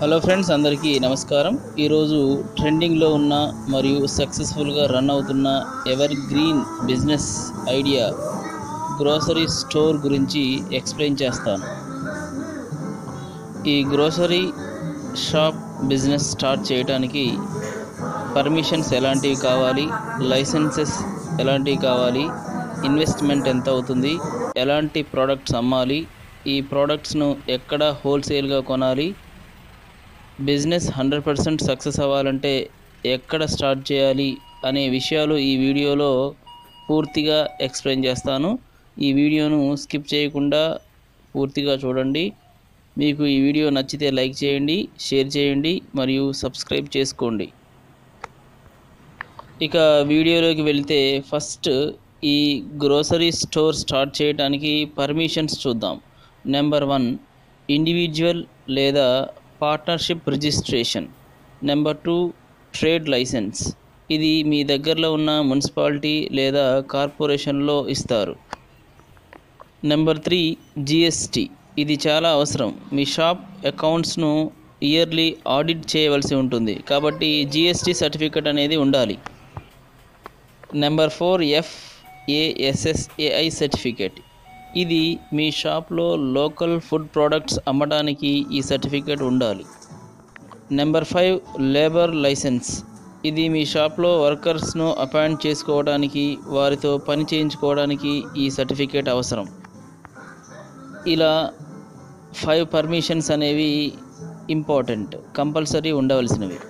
Hello friends, అందరికీ నమస్కారం. ఈరోజు ట్రెండింగ్లో ఉన్న మరియు సక్సెస్ఫుల్గా రన్ అవుతున్న ever green business idea grocery store గురించి ఎక్స్ప్లెయిన్ చేస్తాను. ఈ గ్రోసరీ షాప్ బిజినెస్ స్టార్ట్ చేయడానికి పర్మిషన్స్ ఎలాంటివి కావాలి, లైసెన్సెస్ ఎలాంటివి కావాలి, ఇన్వెస్ట్మెంట్ ఎంత అవుతుంది, ఎలాంటి ప్రోడక్ట్స్ అమ్మాలి, ఈ ప్రోడక్ట్స్ను ఎక్కడ హోల్సేల్గా కొనాలి, బిజినెస్ 100% సక్సెస్ అవ్వాలంటే ఎక్కడ స్టార్ట్ చేయాలి అనే విషయాలు ఈ వీడియోలో పూర్తిగా ఎక్స్ప్లెయిన్ చేస్తాను. ఈ వీడియోను స్కిప్ చేయకుండా పూర్తిగా చూడండి. మీకు ఈ వీడియో నచ్చితే లైక్ చేయండి, షేర్ చేయండి మరియు సబ్స్క్రైబ్ చేసుకోండి. ఇక వీడియోలోకి వెళ్తే ఫస్ట్ ఈ గ్రోసరీ స్టోర్ స్టార్ట్ చేయడానికి పర్మిషన్స్ చూద్దాం. నెంబర్ 1, ఇండివిజువల్ లేదా partnership registration. Number 2, trade licence. ఇది మీ దగ్గరలో ఉన్న మున్సిపాలిటీ లేదా కార్పొరేషన్లో ఇస్తారు. Number 3, GST. ఇది చాలా అవసరం. మీ షాప్ అకౌంట్స్ను ఇయర్లీ ఆడిట్ చేయవలసి ఉంటుంది, కాబట్టి జిఎస్టీ సర్టిఫికెట్ అనేది ఉండాలి. Number 4, FASSAI certificate. ఇది మీ షాప్లో లోకల్ ఫుడ్ ప్రోడక్ట్స్ అమ్మడానికి ఈ సర్టిఫికేట్ ఉండాలి. Number 5, labour licence. ఇది మీ షాప్లో వర్కర్స్ను అపాయింట్ చేసుకోవడానికి, వారితో పని చేయించుకోవడానికి ఈ సర్టిఫికేట్ అవసరం. ఇలా 5 పర్మిషన్స్ అనేవి ఇంపార్టెంట్, కంపల్సరీ ఉండవలసినవి.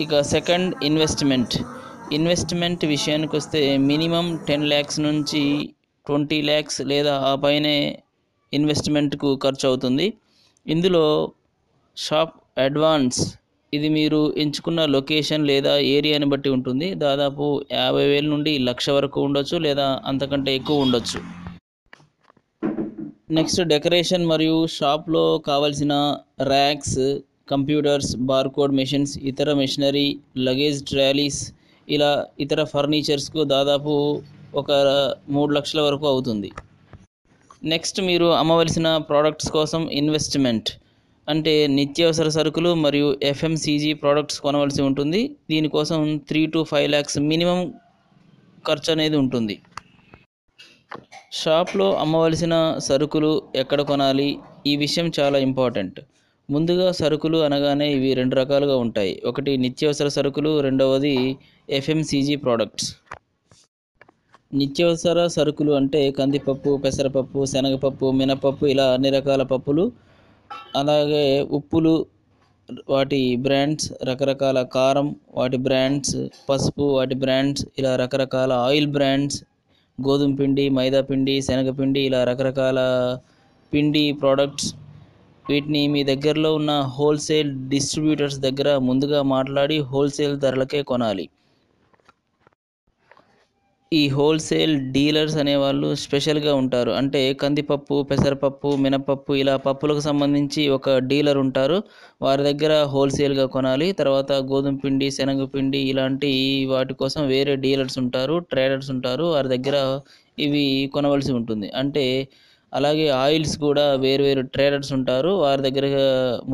ఇక సెకండ్, ఇన్వెస్ట్మెంట్ విషయానికి వస్తే మినిమం 10 lakhs నుంచి 20 lakhs లేదా ఆ పైనే ఇన్వెస్ట్మెంట్కు ఖర్చు అవుతుంది. ఇందులో షాప్ అడ్వాన్స్, ఇది మీరు ఎంచుకున్న లొకేషన్ లేదా ఏరియాని బట్టి ఉంటుంది. దాదాపు 50,000 నుండి 1,00,000 వరకు ఉండొచ్చు, లేదా అంతకంటే ఎక్కువ ఉండొచ్చు. నెక్స్ట్, డెకరేషన్ మరియు షాప్లో కావలసిన ర్యాక్స్, కంప్యూటర్స్, బార్కోడ్ మెషిన్స్, ఇతర మెషినరీ, లగేజ్ ట్రాలీస్, ఇలా ఇతర ఫర్నిచర్స్కు దాదాపు ఒక 3 లక్షల వరకు అవుతుంది. నెక్స్ట్, మీరు అమ్మవలసిన ప్రోడక్ట్స్ కోసం ఇన్వెస్ట్మెంట్ అంటే నిత్యావసర సరుకులు మరియు FMCG ప్రోడక్ట్స్ కొనవలసి ఉంటుంది. దీనికోసం 3 to 5 lakhs మినిమం ఖర్చు అనేది ఉంటుంది. షాప్లో అమ్మవలసిన సరుకులు ఎక్కడ కొనాలి, ఈ విషయం చాలా ఇంపార్టెంట్. ముందుగా సరుకులు అనగానే ఇవి 2 రకాలుగా ఉంటాయి. ఒకటి నిత్యావసర సరుకులు, రెండవది FMCG ప్రోడక్ట్స్. నిత్యావసర సరుకులు అంటే కందిపప్పు, పెసరపప్పు, శనగపప్పు, మినపప్పు, ఇలా అన్ని రకాల పప్పులు, అలాగే ఉప్పులు, వాటి బ్రాండ్స్, రకరకాల కారం, వాటి బ్రాండ్స్, పసుపు, వాటి బ్రాండ్స్, ఇలా రకరకాల ఆయిల్ బ్రాండ్స్, గోధుమ పిండి, మైదా పిండి, శనగపిండి, ఇలా రకరకాల పిండి ప్రోడక్ట్స్. వీటిని మీ దగ్గరలో ఉన్న హోల్సేల్ డిస్ట్రిబ్యూటర్స్ దగ్గర ముందుగా మాట్లాడి హోల్సేల్ ధరలకే కొనాలి. ఈ హోల్సేల్ డీలర్స్ అనేవాళ్ళు స్పెషల్గా ఉంటారు. అంటే కందిపప్పు, పెసరపప్పు, మినపప్పు, ఇలా పప్పులకు సంబంధించి ఒక డీలర్ ఉంటారు. వారి దగ్గర హోల్సేల్గా కొనాలి. తర్వాత గోధుమ పిండి, శనగపిండి, ఇలాంటి వాటి కోసం వేరే డీలర్స్ ఉంటారు, ట్రేడర్స్ ఉంటారు. వారి దగ్గర ఇవి కొనవలసి ఉంటుంది. అంటే అలాగే ఆయిల్స్ కూడా వేరు ట్రేడర్స్ ఉంటారు. వారి దగ్గర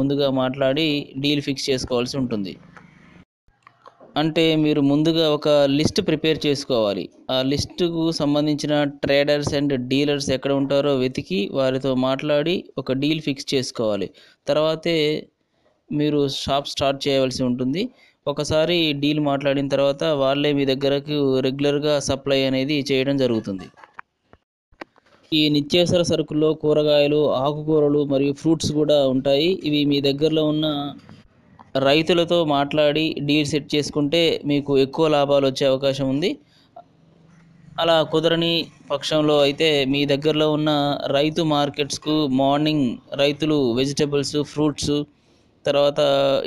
ముందుగా మాట్లాడి డీల్ ఫిక్స్ చేసుకోవాల్సి ఉంటుంది. అంటే మీరు ముందుగా ఒక లిస్ట్ ప్రిపేర్ చేసుకోవాలి. ఆ లిస్టుకు సంబంధించిన ట్రేడర్స్ అండ్ డీలర్స్ ఎక్కడ ఉంటారో వెతికి వారితో మాట్లాడి ఒక డీల్ ఫిక్స్ చేసుకోవాలి. తర్వాతే మీరు షాప్ స్టార్ట్ చేయవలసి ఉంటుంది. ఒకసారి డీల్ మాట్లాడిన తర్వాత వాళ్ళే మీ దగ్గరకు రెగ్యులర్గా సప్లై అనేది చేయడం జరుగుతుంది. ఈ నిత్యావసర సరుకుల్లో కూరగాయలు, ఆకుకూరలు మరియు ఫ్రూట్స్ కూడా ఉంటాయి. ఇవి మీ దగ్గరలో ఉన్న రైతులతో మాట్లాడి డీల్ సెట్ చేసుకుంటే మీకు ఎక్కువ లాభాలు వచ్చే అవకాశం ఉంది. అలా కుదరని పక్షంలో అయితే మీ దగ్గరలో ఉన్న రైతు మార్కెట్స్కు మార్నింగ్ రైతులు వెజిటబుల్స్, ఫ్రూట్స్, తర్వాత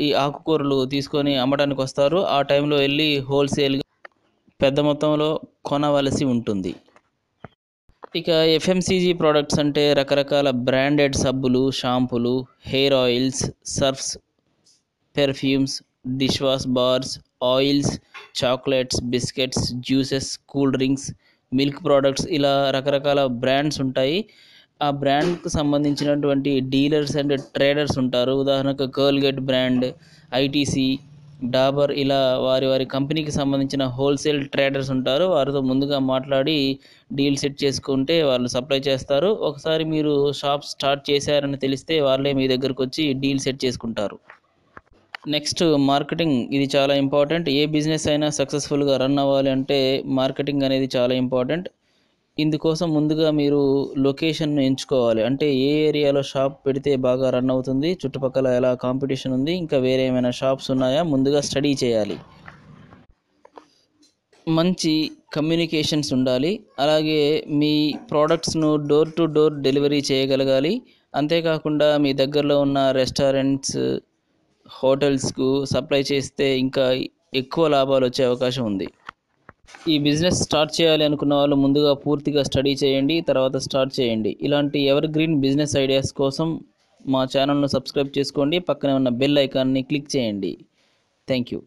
ఈ ఆకుకూరలు తీసుకొని అమ్మడానికి వస్తారు. ఆ టైంలో వెళ్ళి హోల్సేల్గా పెద్ద మొత్తంలో కొనవలసి ఉంటుంది. ఇక FMCG ప్రోడక్ట్స్ అంటే రకరకాల బ్రాండెడ్ సబ్బులు, షాంపూలు, hair oils, surfs, perfumes, dish wash bars, oils, chocolates, biscuits, juices, cool drinks, milk products, ఇలా రకరకాల బ్రాండ్స్ ఉంటాయి. ఆ బ్రాండ్‌కు సంబంధించినటువంటి డీలర్స్ అండ్ ట్రేడర్స్ ఉంటారు. ఉదాహరణకు కోల్‌గేట్ బ్రాండ్, ఐటీసీ, డాబర్ ఇలా వారి వారి కంపెనీకి సంబంధించిన హోల్‌సేల్ ట్రేడర్స్ ఉంటారు. వారితో ముందుగా మాట్లాడి డీల్ సెట్ చేసుకుంటే వాళ్ళు సప్లై చేస్తారు. ఒకసారి మీరు షాప్ స్టార్ట్ చేశారని తెలిస్తే వాళ్ళే మీ దగ్గరకొచ్చి డీల్ సెట్ చేసుకుంటారు. నెక్స్ట్ మార్కెటింగ్, ఇది చాలా ఇంపార్టెంట్. ఏ బిజినెస్ అయినా సక్సెస్‌ఫుల్‌గా రన్ అవ్వాలి అంటే మార్కెటింగ్ అనేది చాలా ఇంపార్టెంట్. ఇందుకోసం ముందుగా మీరు లొకేషన్‌ను ఎంచుకోవాలి. అంటే ఏ ఏరియాలో షాప్ పెడితే బాగా రన్ అవుతుంది, చుట్టుపక్కల ఎలా కాంపిటీషన్ ఉంది, ఇంకా వేరే ఏమైనా షాప్స్ ఉన్నాయా ముందుగా స్టడీ చేయాలి. మంచి కమ్యూనికేషన్స్ ఉండాలి. అలాగే మీ ప్రొడక్ట్స్‌ను డోర్ టు డోర్ డెలివరీ చేయగలగాలి. అంతేకాకుండా మీ దగ్గరలో ఉన్న రెస్టారెంట్స్, హోటల్స్‌కు సప్లై చేస్తే ఇంకా ఎక్కువ లాభాలొచ్చే అవకాశం ఉంది. ఈ బిజినెస్ స్టార్ట్ చేయాలి అనుకున్న వాళ్ళు ముందుగా పూర్తిగా స్టడీ చేయండి. తర్వాత స్టార్ట్ చేయండి. ఇలాంటి ఎవర్ గ్రీన్ బిజినెస్ ఐడియాస్ కోసం మా ఛానల్‌ను సబ్స్క్రైబ్ చేసుకోండి. పక్కనే ఉన్న బెల్ ఐకాన్‌ని క్లిక్ చేయండి. Thank you.